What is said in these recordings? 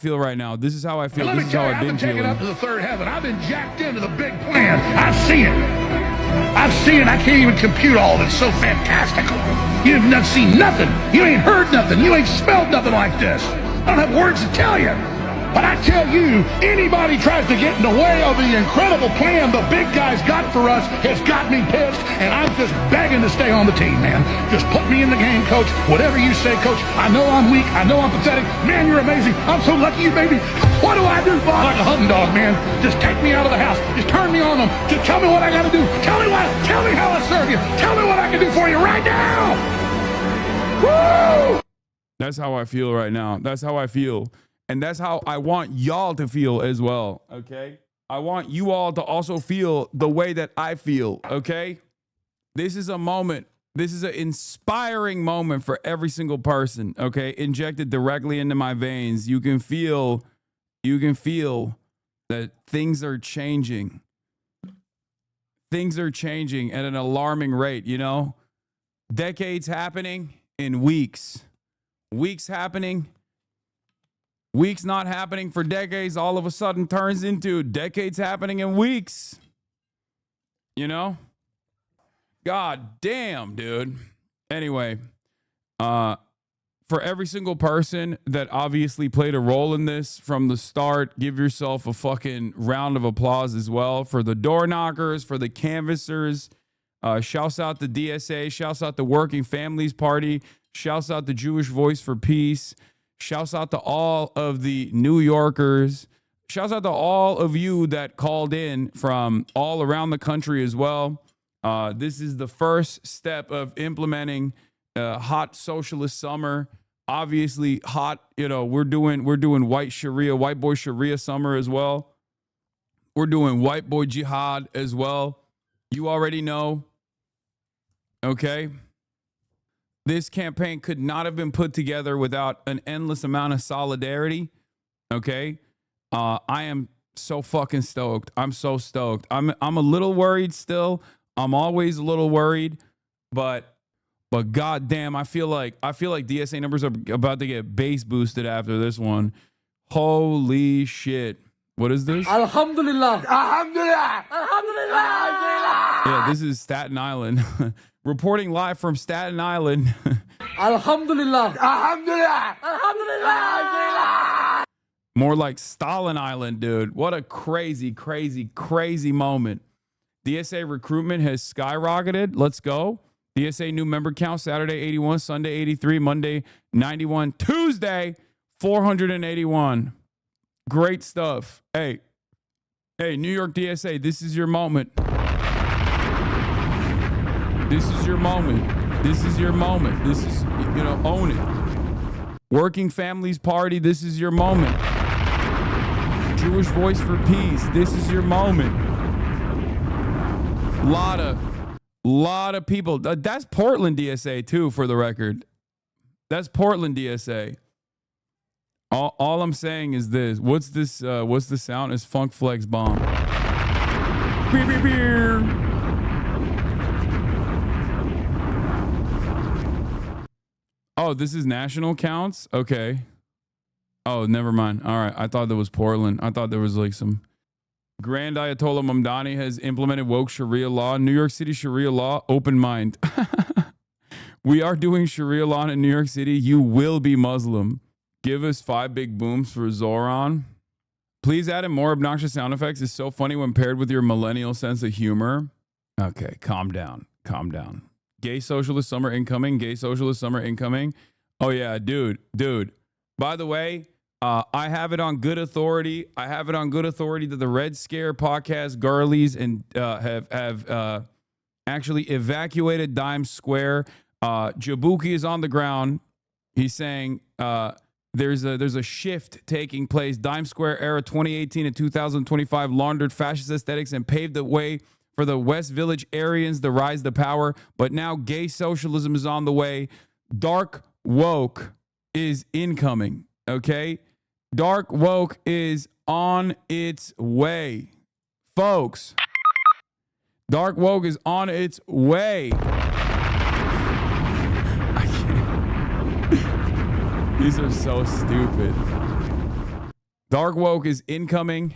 feel right now. This is how I feel. Let me This is tell how you, I've I've been been taken feeling. up to the third heaven. I've been jacked into the big plan. I see it. I've seen it. I can't even compute all of it. It's so fantastical. You have not seen nothing. You ain't heard nothing. You ain't smelled nothing like this. I don't have words to tell you. But I tell you, anybody tries to get in the way of the incredible plan the big guys got for us has got me pissed, and I'm just begging to stay on the team, man. Just put me in the game, coach. Whatever you say, coach. I know I'm weak. I know I'm pathetic. Man, you're amazing. I'm so lucky you made me. What do I do, boss? Like a hunting dog, man. Just take me out of the house. Just turn me on them. Just tell me what I got to do. Tell me how I serve you. Tell me what I can do for you right now. Woo! That's how I feel right now. That's how I feel. And that's how I want y'all to feel as well, okay? I want you all to also feel the way that I feel, okay? This is a moment. This is an inspiring moment for every single person, okay? Injected directly into my veins. You can feel that things are changing. Things are changing at an alarming rate, you know? Decades happening in weeks. Weeks happening. Weeks not happening for decades all of a sudden turns into decades happening in weeks. You know? God damn, dude. Anyway, for every single person that obviously played a role in this from the start, give yourself a fucking round of applause as well. For the door knockers, for the canvassers, shouts out the DSA, shouts out the Working Families Party, shouts out the Jewish Voice for Peace. Shouts out to all of the New Yorkers. Shouts out to all of you that called in from all around the country as well. This is the first step of implementing hot socialist summer. Obviously hot, you know, we're doing white boy Sharia summer as well. We're doing white boy jihad as well. You already know. Okay. This campaign could not have been put together without an endless amount of solidarity. Okay. I am so fucking stoked. I'm so stoked. I'm a little worried still. I'm always a little worried, but goddamn, I feel like DSA numbers are about to get base boosted after this one. Holy shit. What is this? Alhamdulillah. Alhamdulillah. Alhamdulillah. Yeah, this is Staten Island. Reporting live from Staten Island. Alhamdulillah. Alhamdulillah. Alhamdulillah. More like Stalin Island, dude. What a crazy, crazy, crazy moment. DSA recruitment has skyrocketed. Let's go. DSA new member count, Saturday 81, Sunday 83, Monday 91, Tuesday 481. Great stuff. Hey, New York DSA, this is your moment. This is your moment. This is your moment. This is, you know, own it. Working Families Party, this is your moment. Jewish Voice for Peace, this is your moment. Lot of people. That's Portland DSA too, for the record. That's Portland DSA. All I'm saying is this. What's this? What's the sound? It's Funk Flex Bomb. Beer, beer, beer. Oh, this is national counts? Okay. Oh, never mind. All right. I thought that was Portland. I thought there was like some... Grand Ayatollah Mamdani has implemented woke Sharia law. New York City Sharia law, open mind. We are doing Sharia law in New York City. You will be Muslim. Give us 5 big booms for ZOHRAN. Please add in more obnoxious sound effects. It's so funny when paired with your millennial sense of humor. Okay, calm down. Calm down. Gay socialist summer incoming. Gay socialist summer incoming. Oh, yeah, dude. By the way, I have it on good authority. That the Red Scare podcast girlies and have actually evacuated Dimes Square. Jabuki is on the ground. He's saying there's a shift taking place. Dimes Square era 2018 and 2025 laundered fascist aesthetics and paved the way for the West Village Aryans to rise to power. But now gay socialism is on the way. Dark woke is incoming. Okay? Dark woke is on its way. Folks, dark woke is on its way. I can't. These are so stupid. Dark woke is incoming.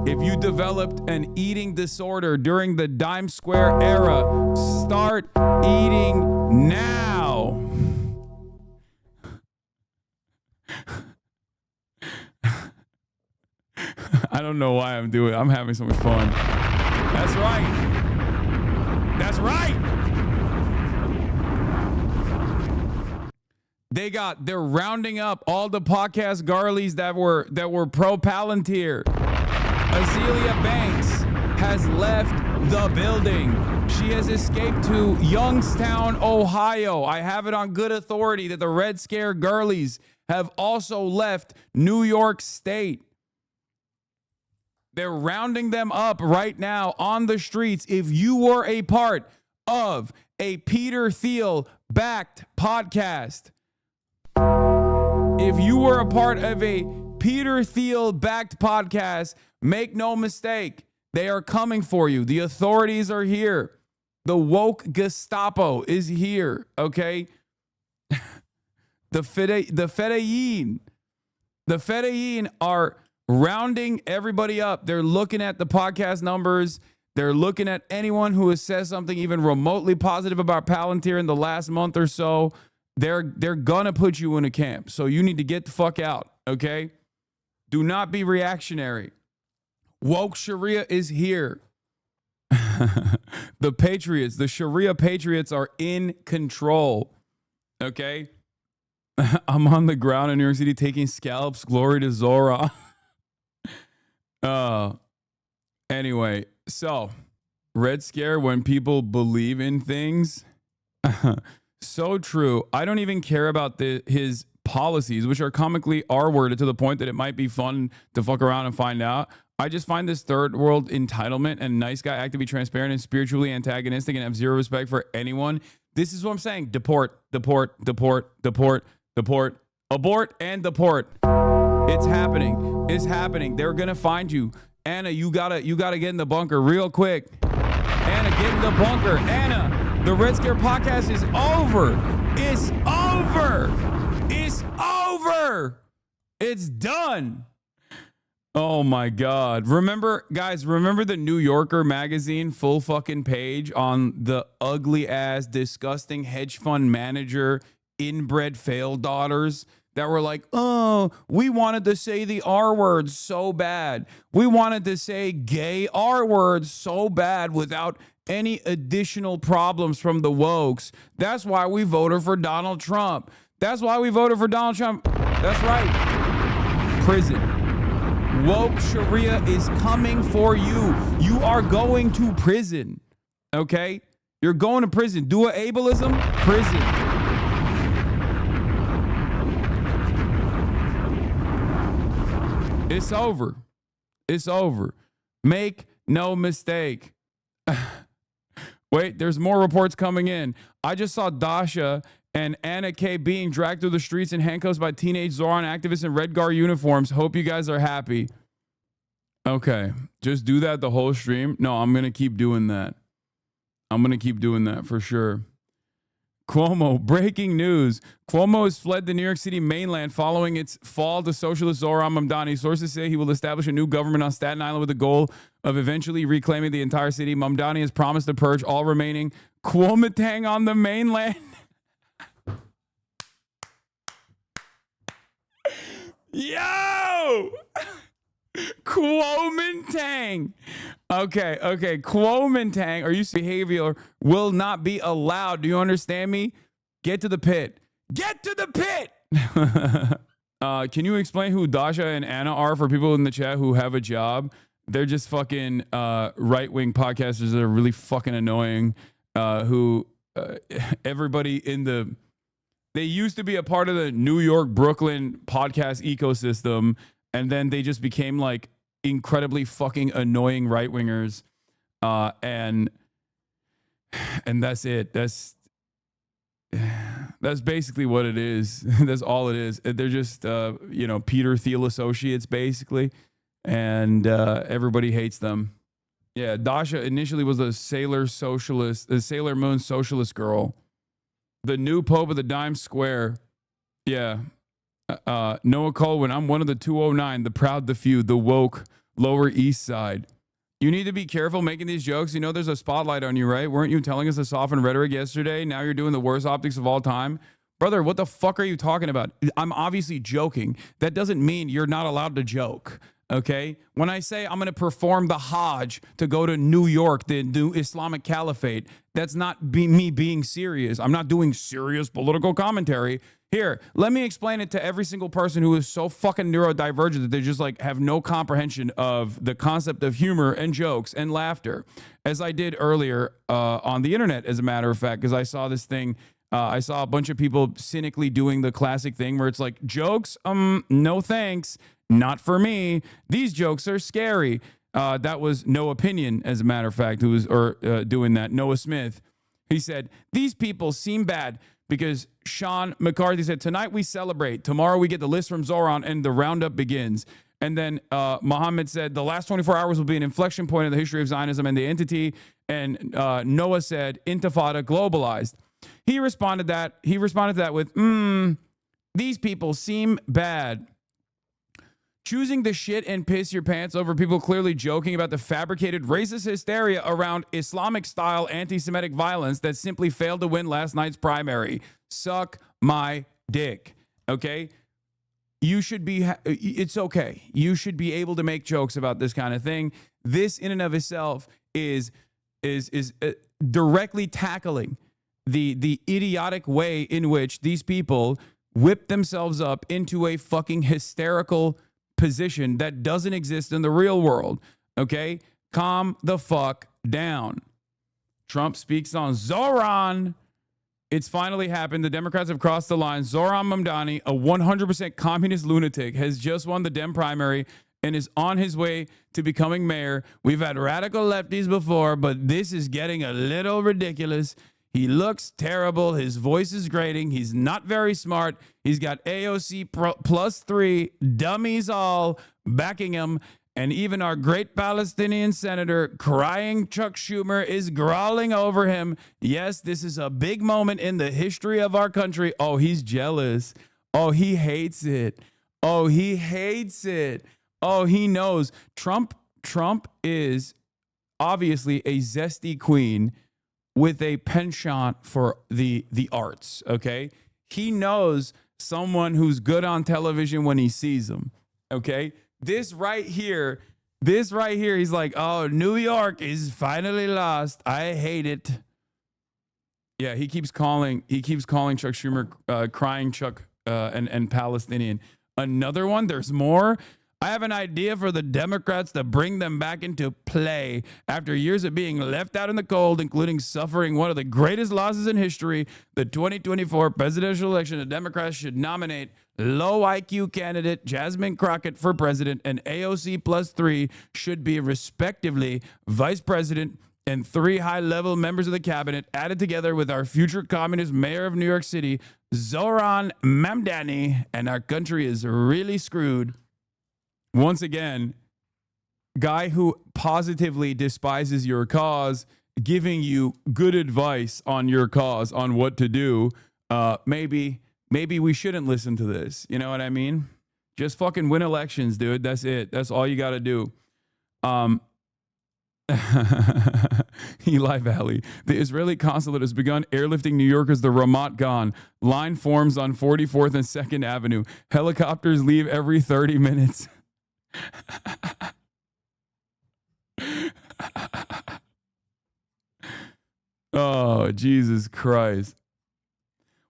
If you developed an eating disorder during the Dime Square era, start eating now. I don't know why I'm doing it. I'm having so much fun. That's right. That's right. They're rounding up all the podcast girlies that were pro Palantir. Azealia Banks has left the building. She has escaped to Youngstown, Ohio. I have it on good authority that the Red Scare girlies have also left New York State. They're rounding them up right now on the streets. If you were a part of a Peter Thiel-backed podcast, if you were a part of a Peter Thiel-backed podcast, make no mistake, they are coming for you. The authorities are here. The woke Gestapo is here, okay? The Fedayeen are rounding everybody up. They're looking at the podcast numbers. They're looking at anyone who has said something even remotely positive about Palantir in the last month or so. They're gonna put you in a camp. So you need to get the fuck out, okay? Do not be reactionary. Woke Sharia is here. The Patriots, the Sharia Patriots are in control, okay? I'm on the ground in New York City taking scalps. Glory to Zohran. Anyway, so Red Scare, when people believe in things, so true. I don't even care about his policies, which are comically R-worded to the point that it might be fun to fuck around and find out. I just find this third world entitlement and nice guy act to be transparent and spiritually antagonistic and have zero respect for anyone. This is what I'm saying. Deport, deport, deport, deport, deport, abort and deport. It's happening. It's happening. They're gonna find you. Anna, you gotta get in the bunker real quick. Anna, get in the bunker. Anna, the Red Scare podcast is over. It's over. It's over. It's done. Oh my God. Remember, guys, remember the New Yorker magazine full fucking page on the ugly ass, disgusting hedge fund manager, inbred fail daughters that were like, oh, we wanted to say the R word so bad. We wanted to say gay R words so bad without any additional problems from the wokes. That's why we voted for Donald Trump. That's why we voted for Donald Trump. That's right. Prison. Woke Sharia is coming for you. You are going to prison. Okay? You're going to prison. Do a ableism? Prison. It's over. It's over. Make no mistake. Wait, there's more reports coming in. I just saw Dasha and Anna K being dragged through the streets in handcuffs by teenage Zohran activists in Red Guard uniforms. Hope you guys are happy. Okay, just do that the whole stream. No, I'm going to keep doing that. I'm going to keep doing that for sure. Cuomo, breaking news. Cuomo has fled the New York City mainland following its fall to socialist ZOHRAN MAMDANI. Sources say he will establish a new government on Staten Island with the goal of eventually reclaiming the entire city. MAMDANI has promised to purge all remaining Kuomintang on the mainland. Yo! Kuomintang. Okay. Kuomintang, or use behavior will not be allowed. Do you understand me? Get to the pit. Get to the pit. Can you explain who Dasha and Anna are for people in the chat who have a job? They're just fucking right-wing podcasters that are really fucking annoying. Everybody in the... They used to be a part of the New York, Brooklyn podcast ecosystem, and then they just became like incredibly fucking annoying right-wingers. And that's it. That's basically what it is. That's all it is. They're just, Peter Thiel associates basically. And everybody hates them. Yeah, Dasha initially was a Sailor Moon socialist girl. The new Pope of the Dime Square. Yeah. Noah Colwyn, I'm one of the 209, the proud, the few, the woke, Lower East Side. You need to be careful making these jokes. You know there's a spotlight on you, right? Weren't you telling us to soften rhetoric yesterday? Now you're doing the worst optics of all time. Brother, what the fuck are you talking about? I'm obviously joking. That doesn't mean you're not allowed to joke, okay? When I say I'm going to perform the Hajj to go to New York, the new Islamic Caliphate, that's not me being serious. I'm not doing serious political commentary. Here, let me explain it to every single person who is so fucking neurodivergent that they just like have no comprehension of the concept of humor and jokes and laughter, as I did earlier on the internet, as a matter of fact, because I saw this thing. I saw a bunch of people cynically doing the classic thing where it's like, jokes, no thanks, not for me. These jokes are scary. That was No Opinion, as a matter of fact, who was doing that. Noah Smith. He said, these people seem bad because Sean McCarthy said, tonight we celebrate. Tomorrow we get the list from ZOHRAN and the roundup begins. And then Muhammad said, the last 24 hours will be an inflection point in the history of Zionism and the entity. And Noah said, Intifada globalized. He responded to that with, these people seem bad. Choosing to shit and piss your pants over people clearly joking about the fabricated racist hysteria around Islamic-style anti-Semitic violence that simply failed to win last night's primary. Suck my dick, okay? You should be, it's okay. You should be able to make jokes about this kind of thing. This in and of itself is directly tackling the idiotic way in which these people whip themselves up into a fucking hysterical position that doesn't exist in the real world. Okay? Calm the fuck down. Trump speaks on ZOHRAN. It's finally happened. The Democrats have crossed the line. ZOHRAN MAMDANI, a 100% communist lunatic, has just won the Dem primary and is on his way to becoming mayor. We've had radical lefties before, but this is getting a little ridiculous. He looks terrible. His voice is grating. He's not very smart. He's got AOC plus 3 dummies all backing him. And even our great Palestinian senator, crying Chuck Schumer, is growling over him. Yes, this is a big moment in the history of our country. Oh, he's jealous. Oh, he hates it. Oh, he hates it. Oh, he knows. Trump is obviously a zesty queen with a penchant for the arts, okay? He knows someone who's good on television when he sees them, okay? This right here, he's like, oh, New York is finally lost. I hate it. Yeah, he keeps calling Chuck Schumer crying Chuck and Palestinian. Another one, there's more. I have an idea for the Democrats to bring them back into play after years of being left out in the cold, including suffering one of the greatest losses in history. The 2024 presidential election, the Democrats should nominate low IQ candidate Jasmine Crockett for president, and AOC plus 3 should be respectively vice president, and 3 high-level members of the cabinet added together with our future communist mayor of New York City, ZOHRAN MAMDANI, and our country is really screwed. Once again, guy who positively despises your cause, giving you good advice on your cause, on what to do. Maybe we shouldn't listen to this. You know what I mean? Just fucking win elections, dude. That's it. That's all you got to do. Eli Valley. The Israeli consulate has begun airlifting New Yorkers to Ramat Gan. Line forms on 44th and 2nd Avenue. Helicopters leave every 30 minutes. Oh, Jesus Christ.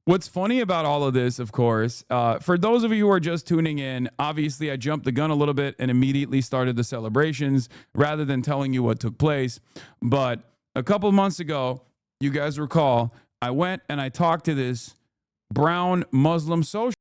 What's funny about all of this, of course, for those of you who are just tuning in, obviously I jumped the gun a little bit and immediately started the celebrations rather than telling you what took place. But a couple months ago, you guys recall, I went and I talked to this brown Muslim social